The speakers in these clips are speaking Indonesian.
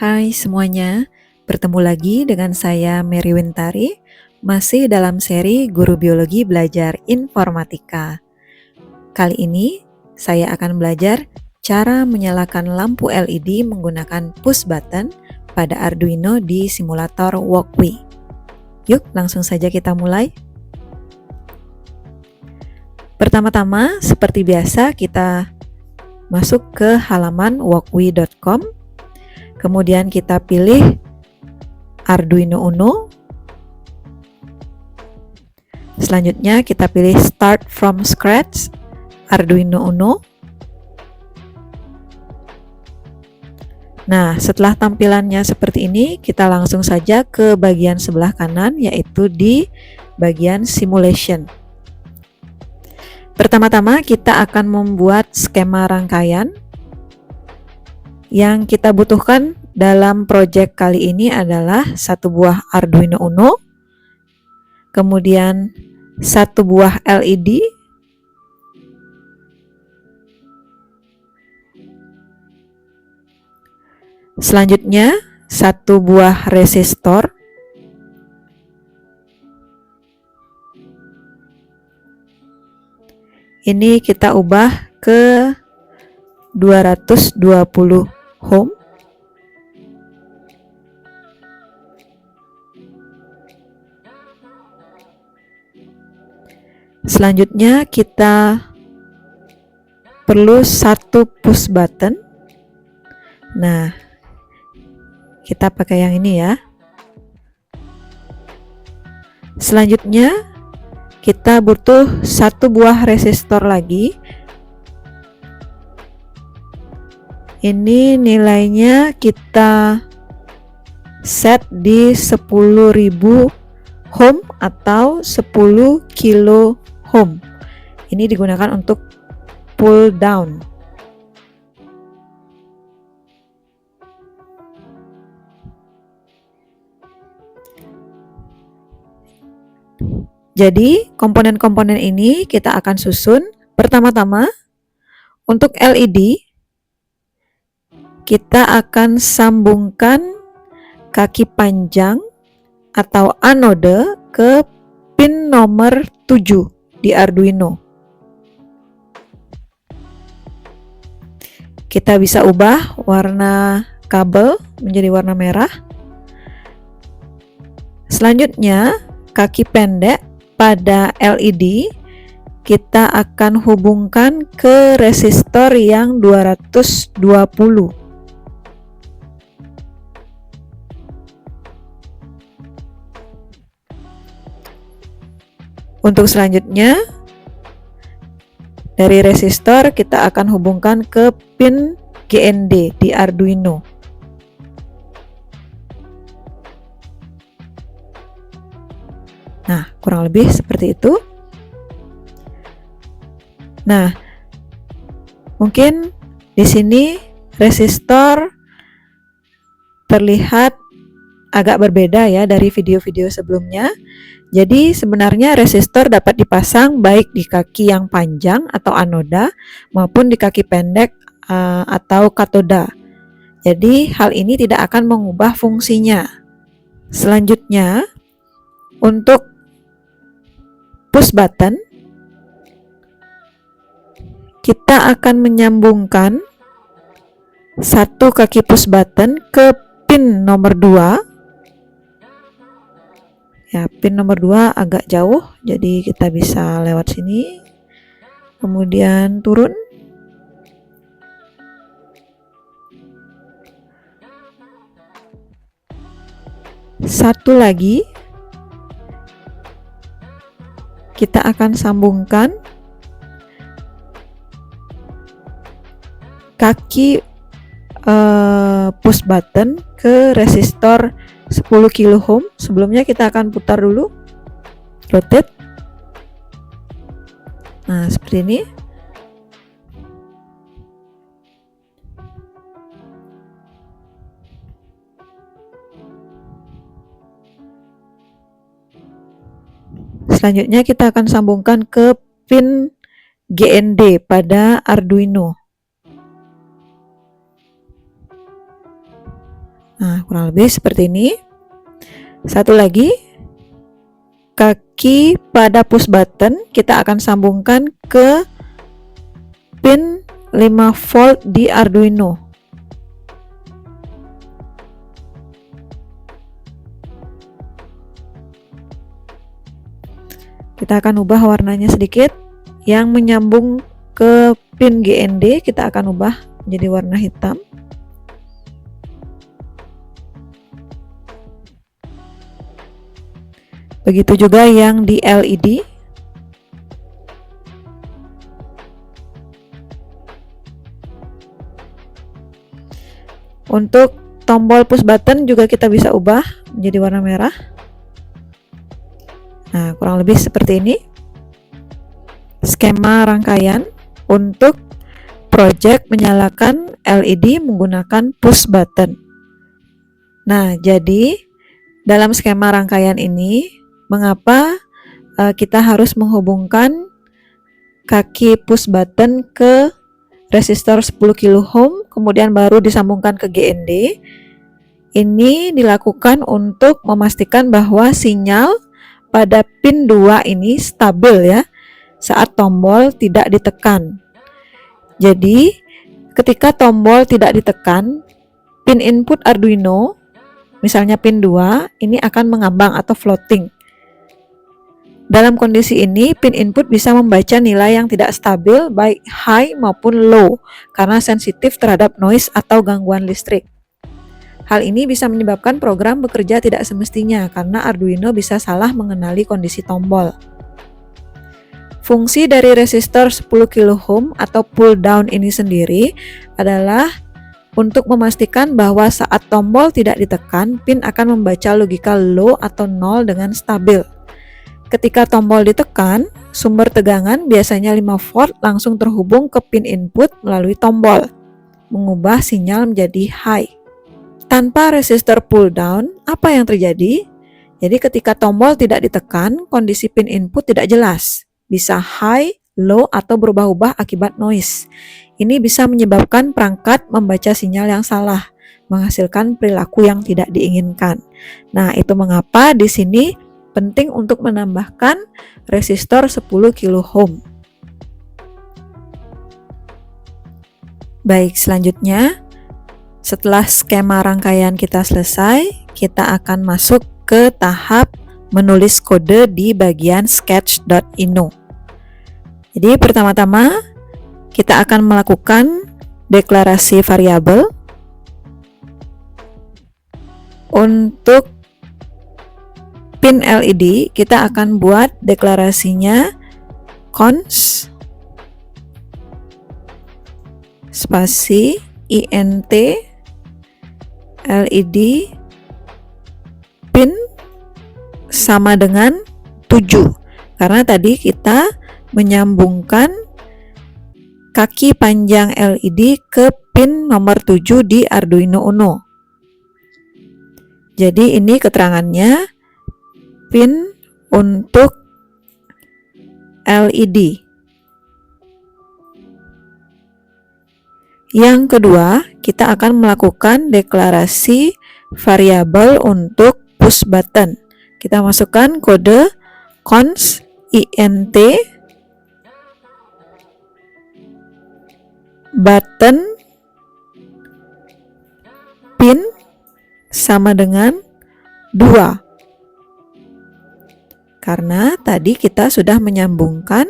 Hai semuanya, bertemu lagi dengan saya Mary Wintari, masih dalam seri Guru Biologi Belajar Informatika. Kali ini saya akan belajar cara menyalakan lampu LED menggunakan push button pada Arduino di simulator Walkway. Yuk langsung saja kita mulai. Pertama-tama seperti biasa kita masuk ke halaman walkway.com. Kemudian kita pilih Arduino Uno. Selanjutnya kita pilih Start from Scratch Arduino Uno. Nah, setelah tampilannya seperti ini, kita langsung saja ke bagian sebelah kanan, yaitu di bagian Simulation. Pertama-tama kita akan membuat skema rangkaian. Yang kita butuhkan dalam proyek kali ini adalah satu buah Arduino Uno, kemudian satu buah LED, selanjutnya satu buah resistor, ini kita ubah ke 220 ohm. Selanjutnya kita perlu satu push button. Nah, kita pakai yang ini ya. Selanjutnya kita butuh satu buah resistor lagi. Ini nilainya kita set di 10.000 ohm atau 10 kilo ohm. Ini digunakan untuk pull down. Jadi komponen-komponen ini kita akan susun. Pertama-tama untuk LED kita akan sambungkan kaki panjang atau anode ke pin nomor 7 di Arduino. Kita bisa ubah warna kabel menjadi warna merah. Selanjutnya, kaki pendek pada LED kita akan hubungkan ke resistor yang 220. Untuk selanjutnya, dari resistor kita akan hubungkan ke pin GND di Arduino. Nah, kurang lebih seperti itu. Nah, mungkin di sini resistor terlihat agak berbeda ya dari video-video sebelumnya. Jadi sebenarnya resistor dapat dipasang baik di kaki yang panjang atau anoda maupun di kaki pendek atau katoda. Jadi hal ini tidak akan mengubah fungsinya. Selanjutnya untuk push button kita akan menyambungkan satu kaki push button ke pin nomor 2. Ya, pin nomor 2 agak jauh, jadi kita bisa lewat sini, kemudian turun. Satu lagi, kita akan sambungkan kaki push button ke resistor 10 kilo ohm. Sebelumnya kita akan putar dulu, rotate. Nah, seperti ini. Selanjutnya kita akan sambungkan ke pin GND pada Arduino. Nah, kurang lebih seperti ini. Satu lagi, kaki pada push button kita akan sambungkan ke pin 5 volt di Arduino. Kita akan ubah warnanya sedikit. Yang menyambung ke pin GND kita akan ubah menjadi warna hitam. Begitu juga yang di LED. Untuk tombol push button juga kita bisa ubah menjadi warna merah. Nah, kurang lebih seperti ini skema rangkaian untuk project menyalakan LED menggunakan push button. Nah, jadi dalam skema rangkaian ini, mengapa kita harus menghubungkan kaki push button ke resistor 10 kilo-ohm, kemudian baru disambungkan ke GND. Ini dilakukan untuk memastikan bahwa sinyal pada pin 2 ini stabil ya saat tombol tidak ditekan. Jadi ketika tombol tidak ditekan, pin input Arduino misalnya pin 2 ini akan mengambang atau floating. Dalam kondisi ini pin input bisa membaca nilai yang tidak stabil baik high maupun low karena sensitif terhadap noise atau gangguan listrik. Hal ini bisa menyebabkan program bekerja tidak semestinya karena Arduino bisa salah mengenali kondisi tombol. Fungsi dari resistor 10 kilo-ohm atau pull down ini sendiri adalah untuk memastikan bahwa saat tombol tidak ditekan, pin akan membaca logika low atau 0 dengan stabil. Ketika tombol ditekan, sumber tegangan biasanya 5 volt langsung terhubung ke pin input melalui tombol, mengubah sinyal menjadi high. Tanpa resistor pull down, apa yang terjadi? Jadi ketika tombol tidak ditekan, kondisi pin input tidak jelas, bisa high, low, atau berubah-ubah akibat noise. Ini bisa menyebabkan perangkat membaca sinyal yang salah, menghasilkan perilaku yang tidak diinginkan. Nah, itu mengapa di sini penting untuk menambahkan resistor 10 kilo-ohm. Baik, selanjutnya setelah skema rangkaian kita selesai, kita akan masuk ke tahap menulis kode di bagian sketch.ino. Jadi pertama-tama kita akan melakukan deklarasi variabel. Untuk pin LED kita akan buat deklarasinya cons spasi int LED pin sama dengan 7 karena tadi kita menyambungkan kaki panjang LED ke pin nomor 7 di Arduino Uno. Jadi ini keterangannya pin untuk LED. Yang kedua, kita akan melakukan deklarasi variabel untuk push button. Kita masukkan kode cons int button pin sama dengan 2. Karena tadi kita sudah menyambungkan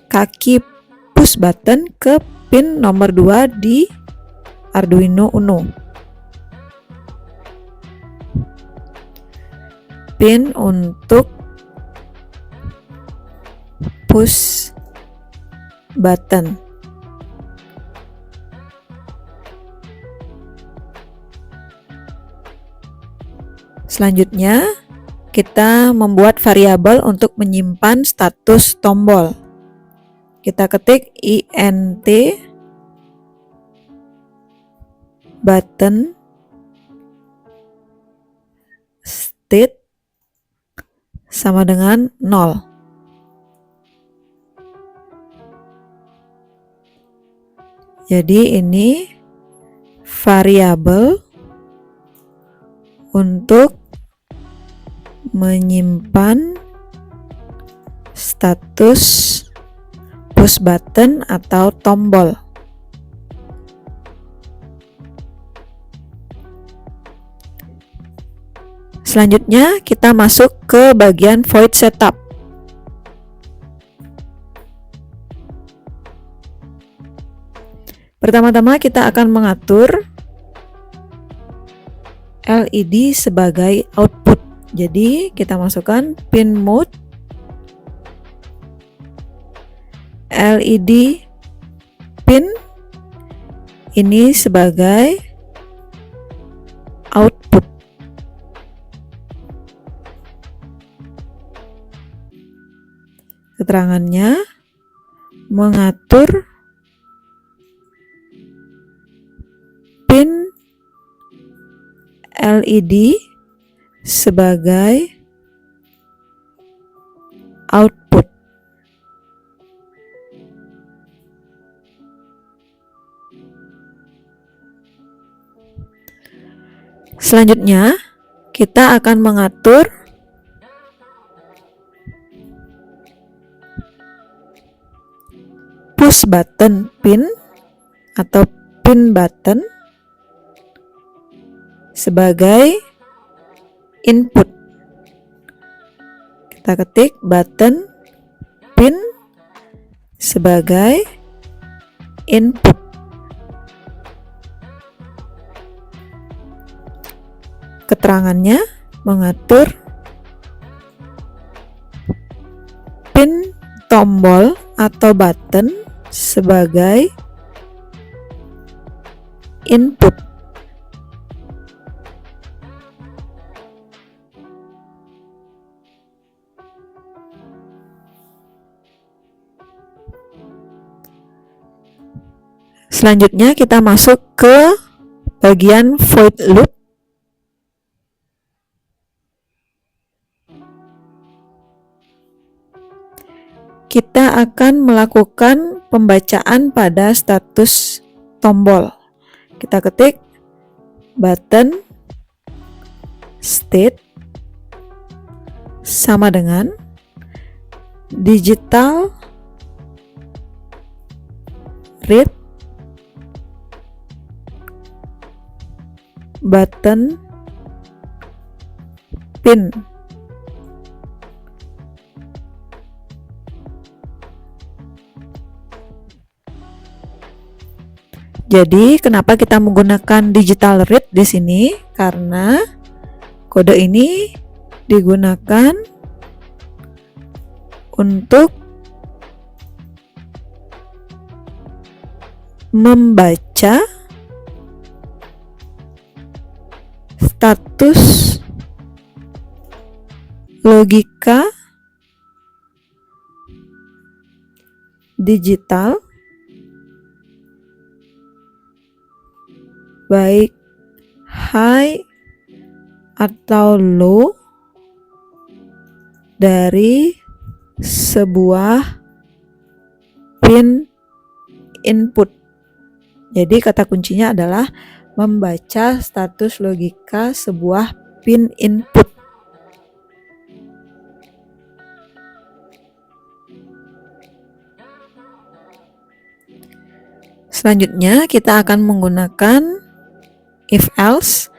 kaki push button ke pin nomor 2 di Arduino Uno. Pin untuk push button. Selanjutnya, kita membuat variabel untuk menyimpan status tombol. Kita ketik int button state sama dengan 0. Jadi ini variabel untuk menyimpan status push button atau tombol. Selanjutnya kita masuk ke bagian void setup. Pertama-tama kita akan mengatur LED sebagai output. Jadi kita masukkan pin mode LED pin ini sebagai output. Keterangannya mengatur pin LED sebagai output. Selanjutnya, kita akan mengatur push button pin atau pin button sebagai input. Kita ketik button pin sebagai input. Keterangannya mengatur pin tombol atau button sebagai input. Selanjutnya kita masuk ke bagian void loop. Kita akan melakukan pembacaan pada status tombol. Kita ketik button state sama dengan digital read button pin. Jadi, kenapa kita menggunakan digital read di sini? Karena kode ini digunakan untuk membaca status logika digital baik high atau low dari sebuah pin input. Jadi kata kuncinya adalah membaca status logika sebuah pin input. Selanjutnya kita akan menggunakan if else.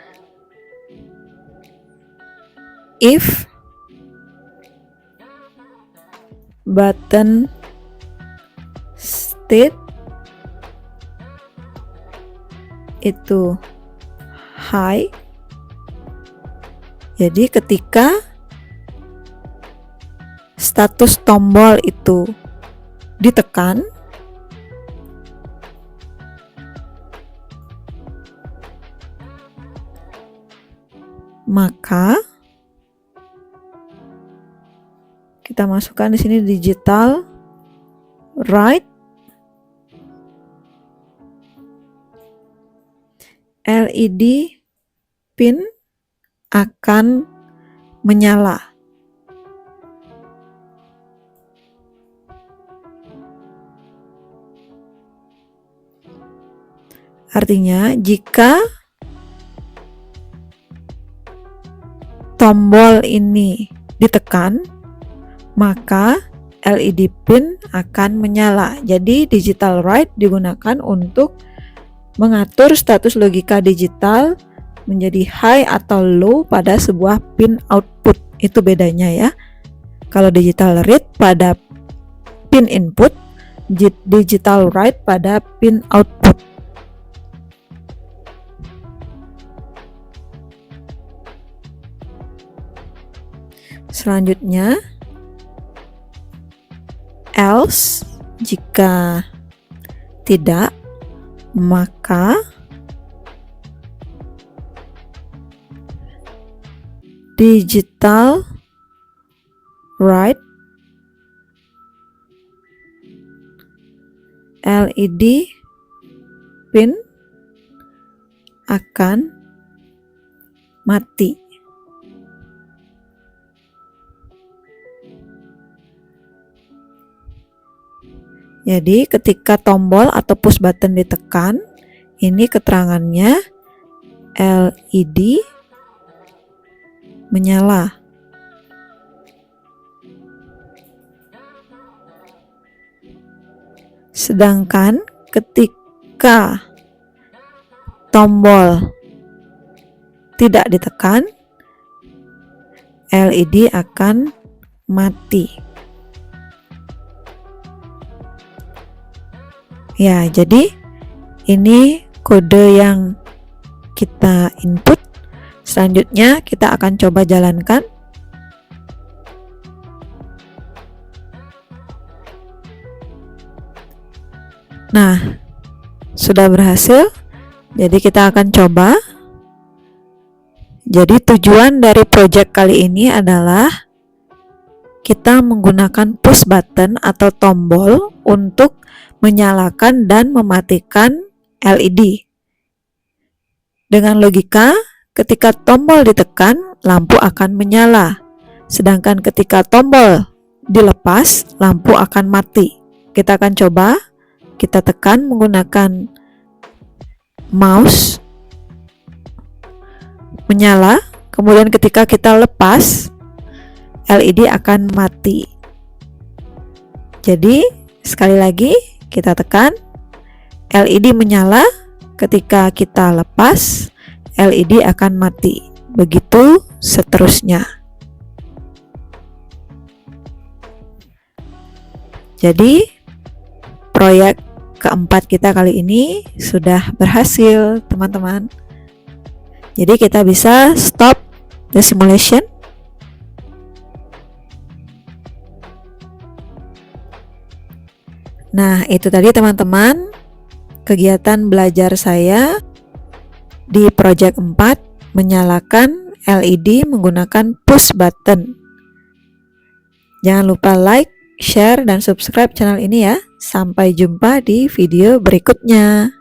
If button state itu high, jadi ketika status tombol itu ditekan, maka kita masukkan di sini digital write LED pin akan menyala. Artinya, jika tombol ini ditekan, maka LED pin akan menyala. Jadi digital write digunakan untuk mengatur status logika digital menjadi high atau low pada sebuah pin output. Itu bedanya ya. Kalau digital read pada pin input, digital write pada pin output. Selanjutnya, else, jika tidak, maka digital write LED pin akan mati. Jadi ketika tombol atau push button ditekan, ini keterangannya LED menyala. Sedangkan ketika tombol tidak ditekan, LED akan mati. Ya, jadi ini kode yang kita input. Selanjutnya kita akan coba jalankan. Nah, sudah berhasil. Jadi kita akan coba. Jadi tujuan dari project kali ini adalah kita menggunakan push button atau tombol untuk menyalakan dan mematikan LED. Dengan logika, ketika tombol ditekan, lampu akan menyala. Sedangkan ketika tombol dilepas, lampu akan mati. Kita akan coba, kita tekan menggunakan mouse, menyala. Kemudian ketika kita lepas, LED akan mati. Jadi, sekali lagi, kita tekan, LED menyala, ketika kita lepas, LED akan mati. Begitu seterusnya. Jadi, proyek keempat kita kali ini sudah berhasil, teman-teman. Jadi, kita bisa stop the simulation. Nah, itu tadi teman-teman kegiatan belajar saya di project 4 menyalakan LED menggunakan push button. Jangan lupa like, share, dan subscribe channel ini ya. Sampai jumpa di video berikutnya.